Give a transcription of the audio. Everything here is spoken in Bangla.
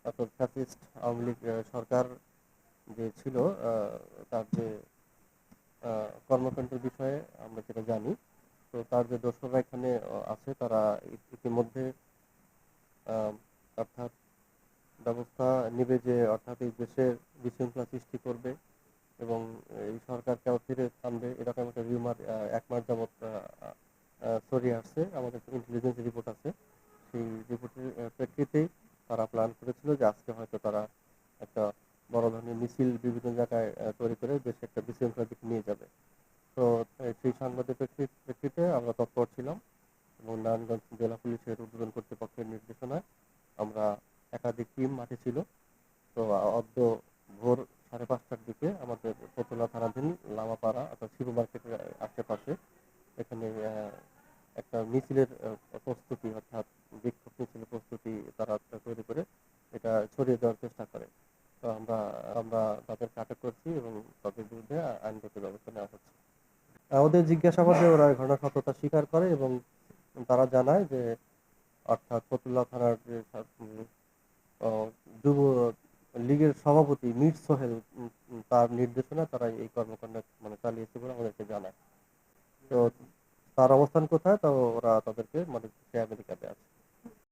অর্থাৎ ফ্যাসিস্ট আওয়ামী লীগ সরকার যে ছিল, তার যে কর্মকাণ্ডের বিষয়ে আমরা যেটা জানি, তো তার যে দোসররা এখানে আছে, তারা ইতিমধ্যে আহ, অর্থাৎ ব্যবস্থা নিবে, যে অর্থাৎ এই দেশের বিশৃঙ্খলা সৃষ্টি করবে এবং এই সরকারকে ফিরে আনবে, এরকম একটা রিউমার 1 মাস যাবৎ ছড়িয়ে আসছে। আমাদের ইন্টেলিজেন্স রিপোর্ট আছে, সেই রিপোর্টের প্রেক্ষিতেই তারা প্ল্যান করেছিল যে আজকে হয়তো তারা একটা বড় ধরনের মিছিল বিভিন্ন জায়গায় তৈরি করে দেশে একটা বিশৃঙ্খলার দিকে নিয়ে যাবে। তো সেই সংবাদের প্রেক্ষিতে আমরা তৎপর ছিলাম এবং নারায়ণগঞ্জ জেলা পুলিশের ঊর্ধ্বতন কর্তৃপক্ষের নির্দেশনায় আমরা একাধিক টিম মাঠে ছিল। তো অদ্য ভোর 5:30টার দিকে আমাদের ফতুল্লা থানাধীন লামাপাড়া অর্থাৎ শিবু মার্কেটের আশেপাশে এখানে একটা মিছিলের প্রস্তুতি, অর্থাৎ বিক্ষোভ মিছিলের প্রস্তুতি তারা তৈরি করে এটা ছড়িয়ে দেওয়ার চেষ্টা করে। তো আমরা আমরা তাদেরকে আটক করছি এবং তাদের বিরুদ্ধে আইনগত ব্যবস্থা নেওয়া হচ্ছে। ওদের জিজ্ঞাসাবাদে ওরা ঘটনার সত্যতা স্বীকার করে এবং তারা জানায় যে অর্থাৎ ফতুল্লা থানার যে আহ, যুব লীগের সভাপতি মীর সোহেল, তার নির্দেশনায় তারা এই কর্মকাণ্ড মানে চালিয়েছে বলে আমাদেরকে জানায়। তো তার অবস্থান কোথায়, তো ওরা তাদেরকে মানে সে আমেরিকাতে আছে।